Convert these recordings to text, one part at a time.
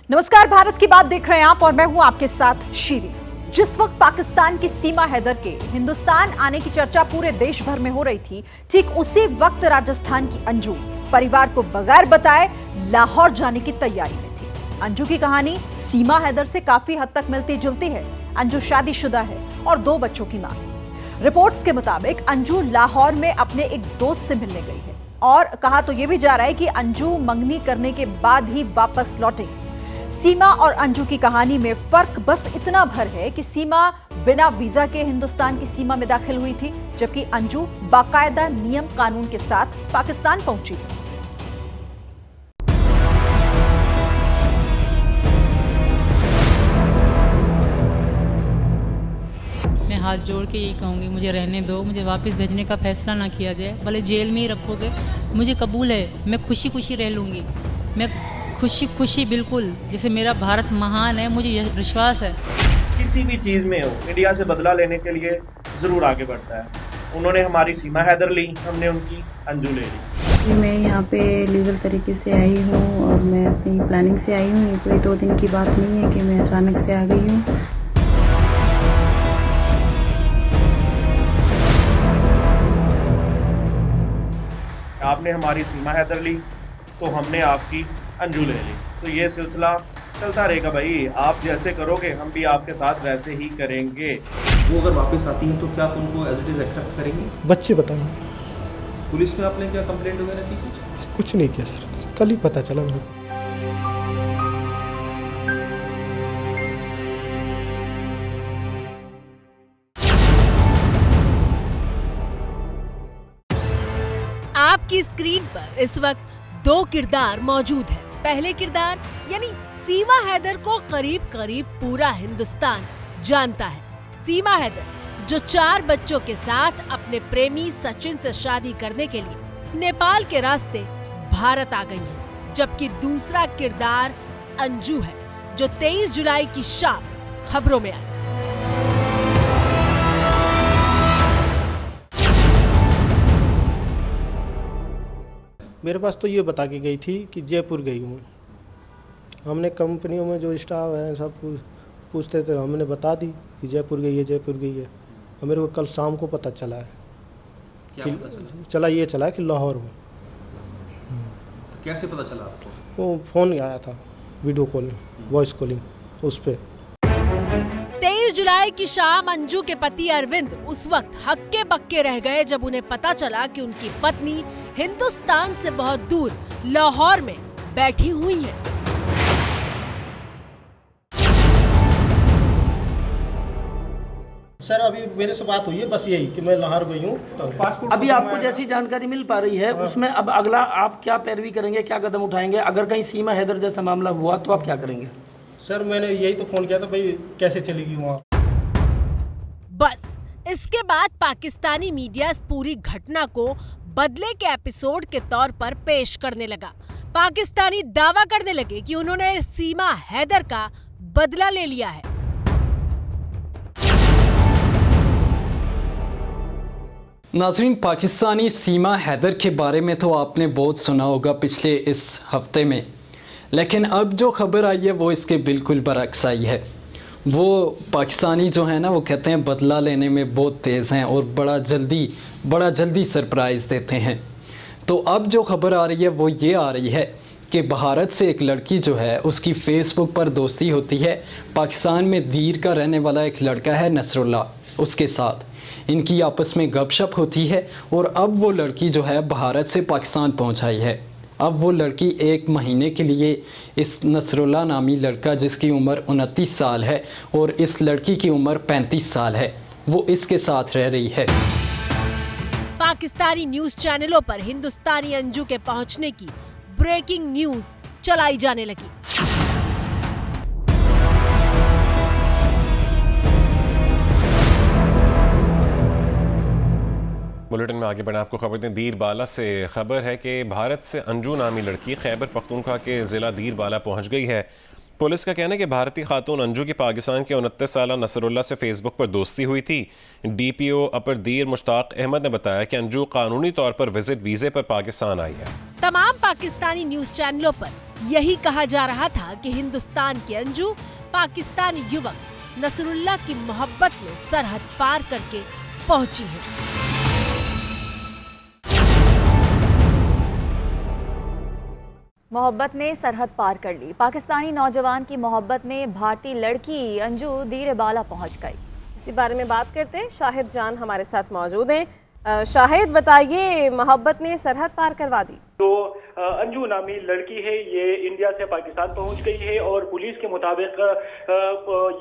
नमस्कार, भारत की बात देख रहे हैं आप और मैं हूं आपके साथ शीरी। जिस वक्त पाकिस्तान की सीमा हैदर के हिंदुस्तान आने की चर्चा पूरे देश भर में हो रही थी, ठीक उसी वक्त राजस्थान की अंजू परिवार को बगैर बताए लाहौर जाने की तैयारी में थी। अंजू की कहानी सीमा हैदर से काफी हद तक मिलती जुलती है। अंजू शादीशुदा है और 2 बच्चों की मां है। रिपोर्ट्स के मुताबिक अंजू लाहौर में अपने एक दोस्त से मिलने गई है और कहा तो यह भी जा रहा है कि अंजू मंगनी करने के बाद ही वापस लौटेगी। सीमा और अंजू की कहानी में फर्क बस इतना भर है कि सीमा बिना वीजा के हिंदुस्तान की सीमा में दाखिल हुई थी, जबकि अंजू बाकायदा नियम कानून के साथ पाकिस्तान पहुंची। मैं हाथ जोड़ के यही कहूँगी, मुझे रहने दो, मुझे वापस भेजने का फैसला ना किया जाए। भले जेल में ही रखोगे, मुझे कबूल है, मैं खुशी खुशी रह लूँगी। मैं खुशी खुशी बिल्कुल, जैसे मेरा भारत महान है, मुझे यह विश्वास है। किसी भी चीज़ में हो, इंडिया से बदला लेने के लिए ज़रूर आगे बढ़ता है। उन्होंने हमारी सीमा हैदर ली, हमने उनकी अंजू ले ली। मैं यहाँ पे लीगल तरीके से आई हूँ और मैं अपनी प्लानिंग से आई हूँ। ये कोई 2 दिन की बात नहीं है कि मैं अचानक से आ गई हूँ। आपने हमारी सीमा हैदर ली तो हमने आपकी अंजू ले ली, तो ये सिलसिला चलता रहेगा भाई। आप जैसे करोगे हम भी आपके साथ वैसे ही करेंगे। वो अगर वापस आती हैं तो क्या आप उनको एज इट इज़ एक्सेप्ट करेंगे? बच्चे बताएंगे। पुलिस में आपने क्या कंप्लेंट वगैरह की? कुछ नहीं किया सर, कल ही पता चला मुझे। आपकी स्क्रीन पर इस वक्त 2 किरदार मौजूद हैं। पहले किरदार यानी सीमा हैदर को करीब करीब पूरा हिंदुस्तान जानता है। सीमा हैदर जो 4 बच्चों के साथ अपने प्रेमी सचिन से शादी करने के लिए नेपाल के रास्ते भारत आ गई है। जबकि दूसरा किरदार अंजू है जो 23 जुलाई की शाम खबरों में आई। मेरे पास तो ये बता के गई थी कि जयपुर गई हूँ। हमने कंपनियों में जो स्टाफ है सब पूछते थे, हमने बता दी कि जयपुर गई है, जयपुर गई है। और मेरे को कल शाम को पता चला है। क्या कि पता चला कि लाहौर हूँ। तो कैसे पता चला आपको? वो फ़ोन आया था, वीडियो कॉल, वॉइस कॉलिंग, उस पर। 23 जुलाई की शाम अंजू के पति अरविंद उस वक्त हक्के बक्के रह गए जब उन्हें पता चला कि उनकी पत्नी हिंदुस्तान से बहुत दूर लाहौर में बैठी हुई है। सर अभी मेरे से बात हुई है, बस यही कि मैं लाहौर गई हूँ। अभी आपको जैसी जानकारी मिल पा रही है उसमें अब अगला आप क्या पैरवी करेंगे, क्या कदम उठाएंगे? अगर कहीं सीमा हैदर जैसा मामला हुआ तो आप क्या करेंगे? सर मैंने यही तो फोन किया था, भाई कैसे चलेगी वहाँ। बस इसके बाद पाकिस्तानी मीडिया इस पूरी घटना को बदले के एपिसोड के तौर पर पेश करने लगा। पाकिस्तानी दावा करने लगे कि उन्होंने सीमा हैदर का बदला ले लिया है। नाज़रीन, पाकिस्तानी सीमा हैदर के बारे में तो आपने बहुत सुना होगा पिछले इस हफ्ते में, लेकिन अब जो खबर आई है वो इसके बिल्कुल बरक्स आई है। वो पाकिस्तानी जो है ना, वो कहते हैं बदला लेने में बहुत तेज़ हैं और बड़ा जल्दी सरप्राइज़ देते हैं। तो अब जो खबर आ रही है वो ये आ रही है कि भारत से एक लड़की जो है उसकी फ़ेसबुक पर दोस्ती होती है। पाकिस्तान में दीर का रहने वाला एक लड़का है नसरुल्ला, उसके साथ इनकी आपस में गपशप होती है और अब वो लड़की जो है भारत से पाकिस्तान पहुंच आई है। अब वो लड़की 1 महीने के लिए इस नसरुल्ला नामी लड़का, जिसकी उम्र 29 साल है और इस लड़की की उम्र 35 साल है, वो इसके साथ रह रही है। पाकिस्तानी न्यूज चैनलों पर हिंदुस्तानी अंजू के पहुंचने की ब्रेकिंग न्यूज चलाई जाने लगी। बुलेटिन में आगे बढ़े आपको खबर दें। दीर बाला से खबर है कि भारत से अंजू नामी लड़की खैबर पख्तूनख्वा के ज़िला दीर बाला पहुँच गई है। पुलिस का कहना है कि भारतीय खातून अंजू की पाकिस्तान के 29 साला नसरुल्लाह से फेसबुक पर दोस्ती हुई थी। DPO अपर दीर मुश्ताक अहमद ने बताया कि अंजू कानूनी तौर पर विजिट वीजे पर पाकिस्तान आई है। तमाम पाकिस्तानी न्यूज चैनलों पर यही कहा जा रहा था कि हिंदुस्तान की अंजू पाकिस्तानी युवक नसरुल्लाह की मोहब्बत में सरहद पार करके पहुंची है। मोहब्बत ने सरहद पार कर ली। पाकिस्तानी नौजवान की मोहब्बत में भारतीय लड़की अंजू दीर बाला पहुंच गई। इसी बारे में बात करते हैं, शाहिद जान हमारे साथ मौजूद हैं। शाहिद, बताइए, मोहब्बत ने सरहद पार करवा दी। तो अंजू नामी लड़की है, ये इंडिया से पाकिस्तान पहुंच गई है और पुलिस के मुताबिक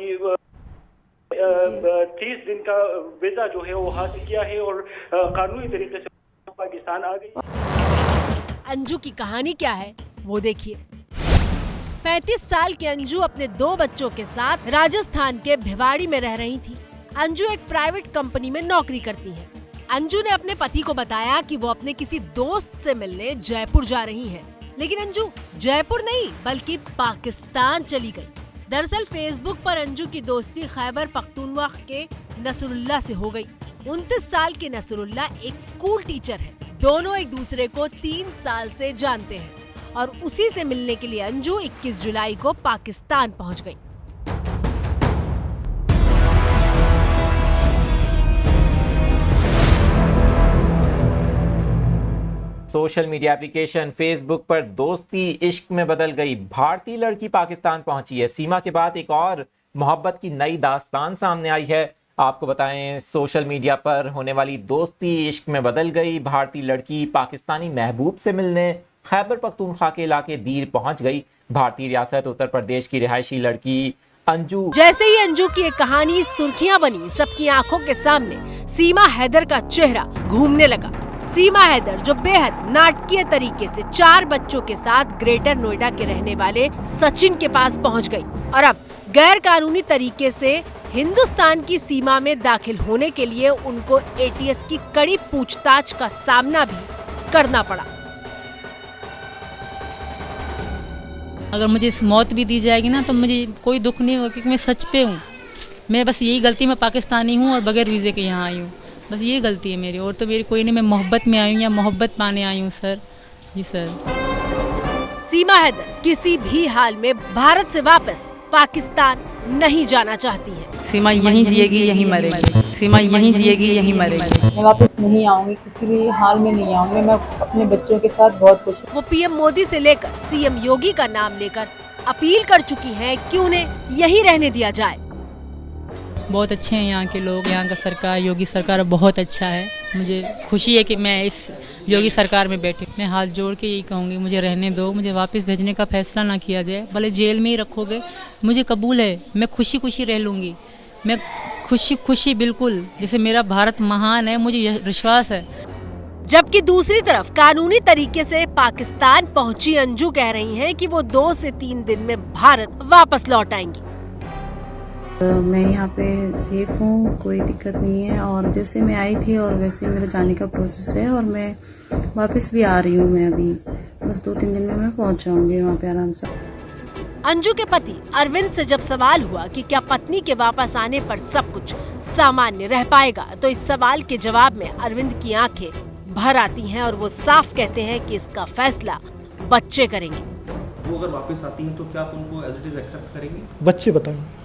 ये 30 दिन का वीजा जो है वो हासिल किया है और कानूनी तरीके से पाकिस्तान आ गई। अंजू की कहानी क्या है वो देखिए। 35 साल की अंजू अपने 2 बच्चों के साथ राजस्थान के भिवाड़ी में रह रही थी। अंजू एक प्राइवेट कंपनी में नौकरी करती हैं। अंजू ने अपने पति को बताया कि वो अपने किसी दोस्त से मिलने जयपुर जा रही हैं। लेकिन अंजू जयपुर नहीं बल्कि पाकिस्तान चली गई। दरअसल फेसबुक पर अंजू की दोस्ती खैबर पख्तूनख्वा के नसरुल्लाह से हो गई। 29 साल के नसरुल्लाह एक स्कूल टीचर है। दोनों एक दूसरे को 3 साल से जानते हैं और उसी से मिलने के लिए अंजू 21 जुलाई को पाकिस्तान पहुंच गई। सोशल मीडिया एप्लीकेशन फेसबुक पर दोस्ती इश्क में बदल गई। भारतीय लड़की पाकिस्तान पहुंची है। सीमा के बाद एक और मोहब्बत की नई दास्तान सामने आई है। आपको बताएं, सोशल मीडिया पर होने वाली दोस्ती इश्क में बदल गई। भारतीय लड़की पाकिस्तानी महबूब से मिलने खैबर पख्तूनख्वा के इलाके दीर पहुंच गई। भारतीय रियासत उत्तर प्रदेश की रिहायशी लड़की अंजू। जैसे ही अंजू की एक कहानी सुर्खियां बनी, सबकी आंखों के सामने सीमा हैदर का चेहरा घूमने लगा। सीमा हैदर जो बेहद नाटकीय तरीके से 4 बच्चों के साथ ग्रेटर नोएडा के रहने वाले सचिन के पास पहुंच गई और अब गैर कानूनी तरीके से हिंदुस्तान की सीमा में दाखिल होने के लिए उनको ATS की कड़ी पूछताछ का सामना भी करना पड़ा। अगर मुझे मौत भी दी जाएगी ना तो मुझे कोई दुख नहीं होगा क्योंकि मैं सच पे हूँ। मैं बस यही गलती, मैं पाकिस्तानी हूँ और बगैर वीज़े के यहाँ आई हूँ। बस ये गलती है मेरी, और तो मेरी कोई नहीं। मैं मोहब्बत में आई हूँ या मोहब्बत पाने आई हूँ सर। जी सर। सीमा हैदर किसी भी हाल में भारत से वापस पाकिस्तान नहीं जाना चाहती है। सीमा यहीं जिएगी यहीं मरेगी। सीमा यहीं जिएगी यहीं मरेगी। मैं वापस नहीं आऊंगी, किसी भी हाल में नहीं आऊंगी। मैं अपने बच्चों के साथ बहुत खुश हूँ। वो PM मोदी से लेकर CM योगी का नाम लेकर अपील कर चुकी हैं कि उन्हें यहीं रहने दिया जाए। बहुत अच्छे हैं यहाँ के लोग, यहाँ का सरकार, योगी सरकार बहुत अच्छा है। मुझे खुशी है कि मैं इस योगी सरकार में बैठी। मैं हाथ जोड़ के यही कहूँगी, मुझे रहने दो, मुझे वापस भेजने का फैसला ना किया जाए। भले जेल में ही रखोगे, मुझे कबूल है। मैं खुशी खुशी रह लूँगी। मैं खुशी खुशी बिल्कुल, जैसे मेरा भारत महान है, मुझे विश्वास है। जबकि दूसरी तरफ कानूनी तरीके से पाकिस्तान पहुंची अंजू कह रही हैं कि वो 2 से 3 दिन में भारत वापस लौट आएंगी। मैं यहाँ पे सेफ हूँ, कोई दिक्कत नहीं है और जैसे मैं आई थी और वैसे मेरा जाने का प्रोसेस है और मैं वापस भी आ रही हूँ। मैं अभी बस 2-3 दिन में मैं पहुँच जाऊँगी वहाँ पे आराम से। अंजू के पति अरविंद से जब सवाल हुआ कि क्या पत्नी के वापस आने पर सब कुछ सामान्य रह पाएगा, तो इस सवाल के जवाब में अरविंद की आंखें भर आती हैं और वो साफ कहते हैं कि इसका फैसला बच्चे करेंगे। वो अगर वापस आती हैं तो क्या आप उनको एज इट इज एक्सेप्ट करेंगे? बच्चे बताएंगे।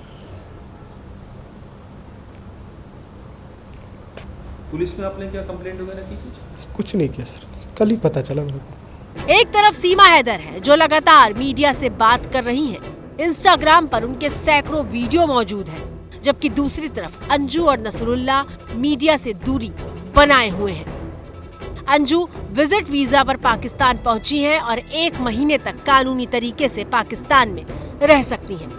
पुलिस में आपने क्या कंप्लेंट वगैरह की? कुछ नहीं किया सर, कल ही पता चला मेरे को। एक तरफ सीमा हैदर है जो लगातार मीडिया से बात कर रही हैं। इंस्टाग्राम पर उनके सैकड़ों वीडियो मौजूद हैं, जबकि दूसरी तरफ अंजू और नसरुल्लाह मीडिया से दूरी बनाए हुए हैं। अंजू विजिट वीजा पर पाकिस्तान पहुंची हैं और 1 महीने तक कानूनी तरीके से पाकिस्तान में रह सकती हैं।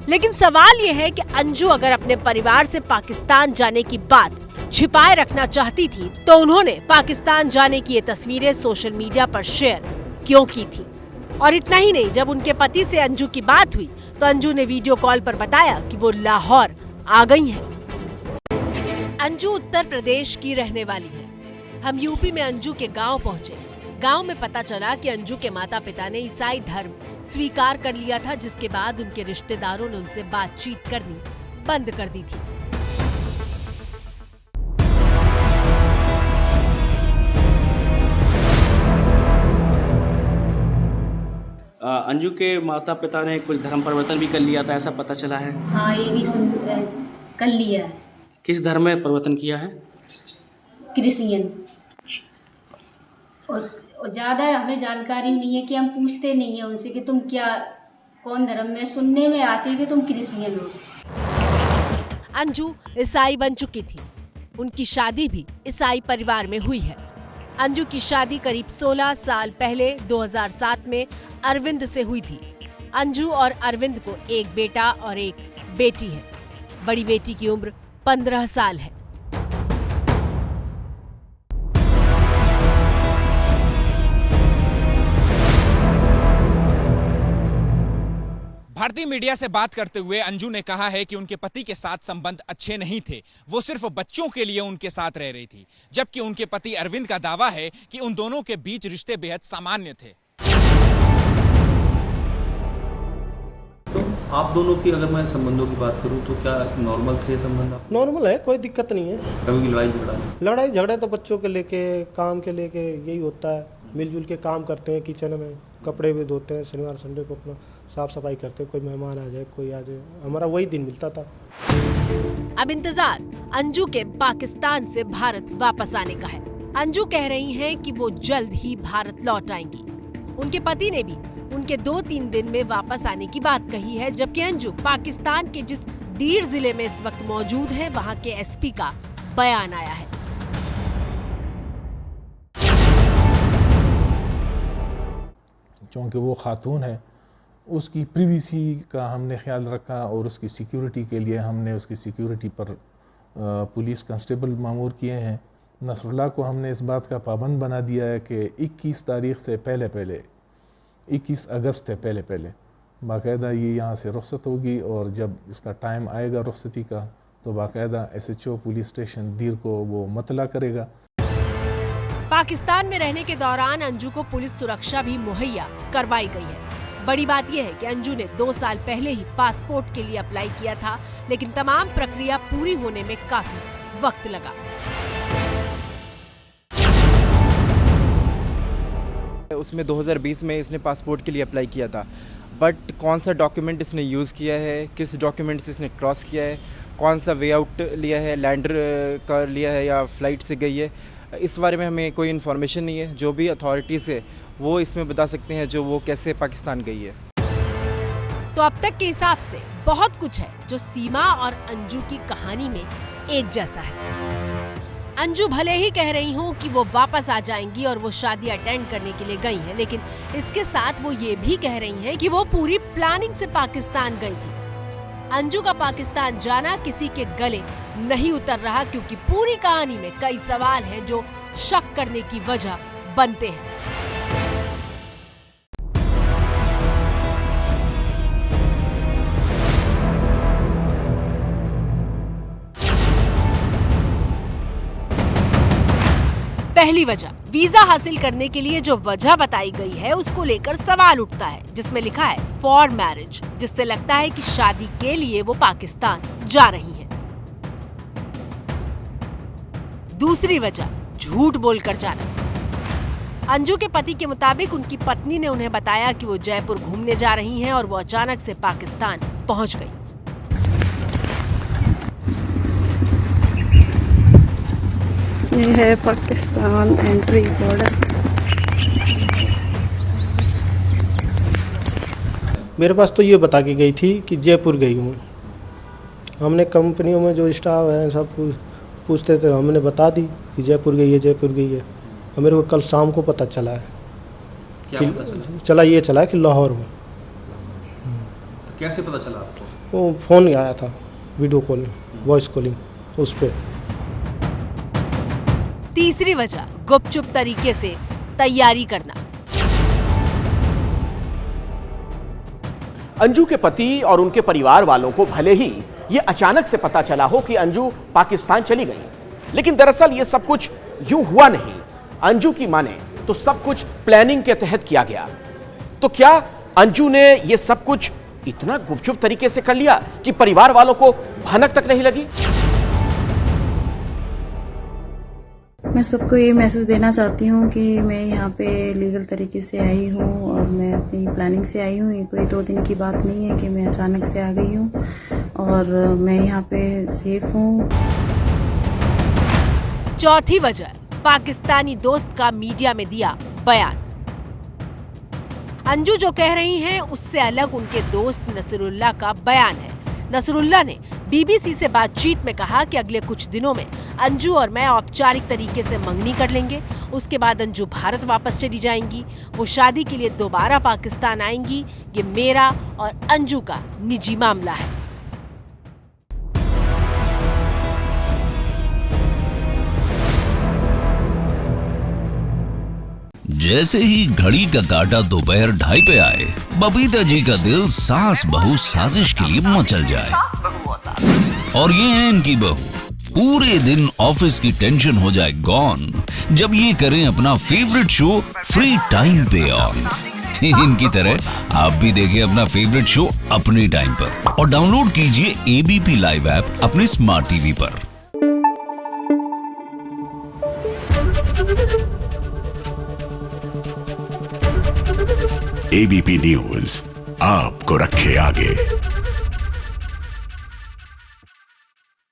लेकिन सवाल ये है कि अंजू अगर अपने परिवार से पाकिस्तान जाने की बात छिपाए रखना चाहती थी तो उन्होंने पाकिस्तान जाने की ये तस्वीरें सोशल मीडिया पर शेयर क्यों की थी? और इतना ही नहीं, जब उनके पति से अंजू की बात हुई तो अंजू ने वीडियो कॉल पर बताया कि वो लाहौर आ गई हैं। अंजू उत्तर प्रदेश की रहने वाली है। हम यूपी में अंजू के गांव पहुंचे। गांव में पता चला कि अंजू के माता पिता ने ईसाई धर्म स्वीकार कर लिया था, जिसके बाद उनके रिश्तेदारों ने उनसे बातचीत करनी बंद कर दी थी। अंजू के माता पिता ने कुछ धर्म परिवर्तन भी कर लिया था, ऐसा पता चला है। हाँ, ये भी कर लिया है। किस धर्म में परिवर्तन किया है? क्रिश्चियन। और ज़्यादा हमें जानकारी नहीं है कि हम पूछते नहीं है उनसे कि तुम कौन धर्म में, सुनने में आती है कि तुम क्रिश्चियन हो। अंजू ईसाई बन चुकी थी। उनकी शादी भी ईसाई परिवार में हुई है। अंजू की शादी करीब 16 साल पहले 2007 में अरविंद से हुई थी। अंजू और अरविंद को एक बेटा और एक बेटी है। बड़ी बेटी की उम्र 15 साल है। भारतीय मीडिया से बात करते हुए अंजू ने कहा है कि उनके पति के साथ संबंध अच्छे नहीं थे, वो सिर्फ बच्चों के लिए उनके साथ रह रही थी, जबकि उनके पति अरविंद का दावा है कि उन दोनों के बीच रिश्ते बेहद सामान्य थे। तो आप दोनों की अगर मैं संबंधों की बात करूं तो क्या नॉर्मल थे संबंध? नॉर्मल है, कोई दिक्कत नहीं है। कभी लड़ाई झगड़ा तो बच्चों के लेके, काम के लेके यही होता है। मिलजुल के काम करते हैं, किचन में कपड़े भी धोते हैं, शनिवार संडे को अपना साफ सफाई करते हैं। कोई मेहमान आ जाए, कोई आ जाए, हमारा वही दिन मिलता था। अब इंतजार अंजू के पाकिस्तान से भारत वापस आने का है। अंजू कह रही हैं कि वो जल्द ही भारत लौट आएंगी। उनके पति ने भी उनके 2-3 दिन में वापस आने की बात कही है, जबकि अंजू पाकिस्तान के जिस डीर जिले में इस वक्त मौजूद है, वहाँ के एसपी का बयान आया है। क्योंकि वो खातून है, उसकी प्रिवेसी का हमने ख्याल रखा और उसकी सिक्योरिटी के लिए हमने उसकी सिक्योरिटी पर पुलिस कांस्टेबल मामूर किए हैं। नसरुल्लाह को हमने इस बात का पाबंद बना दिया है कि 21 तारीख से पहले 21 अगस्त से पहले बाकायदा ये यहाँ से रुखसत होगी, और जब इसका टाइम आएगा रुखसती का तो बाकायदा SHO पुलिस स्टेशन दीर को वो मतला करेगा। पाकिस्तान में रहने के दौरान अंजू को पुलिस सुरक्षा भी मुहैया करवाई गई है। बड़ी बात यह है कि अंजू ने 2 साल पहले ही पासपोर्ट के लिए अप्लाई किया था, लेकिन तमाम प्रक्रिया पूरी होने में काफी वक्त लगा। उसमें 2020 में इसने पासपोर्ट के लिए अप्लाई किया था, बट कौन सा डॉक्यूमेंट इसने यूज़ किया है, किस डॉक्यूमेंट से इसने क्रॉस किया है, कौन सा वे आउट लिया है, लैंडर का लिया है या फ्लाइट से गई है, इस बारे में हमें कोई इन्फॉर्मेशन नहीं है। जो भी अथॉरिटीज़ है वो इसमें बता सकते हैं जो वो कैसे पाकिस्तान गई है। तो अब तक के हिसाब से बहुत कुछ है जो सीमा और अंजू की कहानी में एक जैसा है। अंजू भले ही कह रही हूँ कि वो वापस आ जाएंगी और वो शादी अटेंड करने के लिए गई हैं, लेकिन इसके साथ वो ये भी कह रही हैं कि वो पूरी प्लानिंग से पाकिस्तान गई थी। अंजू का पाकिस्तान जाना किसी के गले नहीं उतर रहा, क्योंकि पूरी कहानी में कई सवाल हैं जो शक करने की वजह बनते हैं। पहली वजह, वीजा हासिल करने के लिए जो वजह बताई गई है उसको लेकर सवाल उठता है, जिसमें लिखा है फॉर मैरिज, जिससे लगता है कि शादी के लिए वो पाकिस्तान जा रही हैं। दूसरी वजह, झूठ बोलकर जाना। अंजू के पति के मुताबिक उनकी पत्नी ने उन्हें बताया कि वो जयपुर घूमने जा रही हैं और वो अचानक से पाकिस्तान पहुंच गई। ये है पाकिस्तान एंट्री बॉर्डर। मेरे पास तो ये बता के गई थी कि जयपुर गई हूँ। हमने कंपनियों में जो स्टाफ है सब पूछते थे, हमने बता दी कि जयपुर गई है, जयपुर गई है। और मेरे को कल शाम को पता चला है। क्या पता चला ये चला कि लाहौर में। तो कैसे पता चला आपको? वो फ़ोन आया था, वीडियो कॉलिंग, वॉइस कॉलिंग, उस पर। तीसरी वजह, गुपचुप तरीके से तैयारी करना। अंजू के पति और उनके परिवार वालों को भले ही ये अचानक से पता चला हो कि अंजू पाकिस्तान चली गई, लेकिन दरअसल ये सब कुछ यूं हुआ नहीं। अंजू की मां ने तो सब कुछ प्लानिंग के तहत किया गया। तो क्या अंजू ने यह सब कुछ इतना गुपचुप तरीके से कर लिया कि परिवार वालों को भनक तक नहीं लगी? मैं सबको ये मैसेज देना चाहती हूँ कि मैं यहाँ पे लीगल तरीके से आई हूँ और मैं अपनी प्लानिंग से आई हूँ। ये कोई 2 दिन की बात नहीं है कि मैं अचानक से आ गई हूँ और मैं यहाँ पे सेफ हूँ। चौथी वजह, पाकिस्तानी दोस्त का मीडिया में दिया बयान। अंजू जो कह रही हैं उससे अलग उनके दोस्त नसरुल्लाह का बयान है। नसरुल्लाह ने बीबीसी से बातचीत में कहा कि अगले कुछ दिनों में अंजू और मैं औपचारिक तरीके से मंगनी कर लेंगे। उसके बाद अंजू भारत वापस चली जाएंगी। वो शादी के लिए दोबारा पाकिस्तान आएंगी। ये मेरा और अंजू का निजी मामला है। जैसे ही घड़ी का काटा दोपहर 2:30 पे आए, बबीता जी का दिल सास बहू साजिश के लिए मचल जाए। और ये है इनकी बहू, पूरे दिन ऑफिस की टेंशन हो जाए गॉन जब ये करें अपना फेवरेट शो फ्री टाइम पे ऑन। इनकी तरह आप भी देखिए अपना फेवरेट शो अपने टाइम पर और डाउनलोड कीजिए एबीपी लाइव ऐप अपने स्मार्ट टीवी पर। एबीपी न्यूज आपको रखे आगे।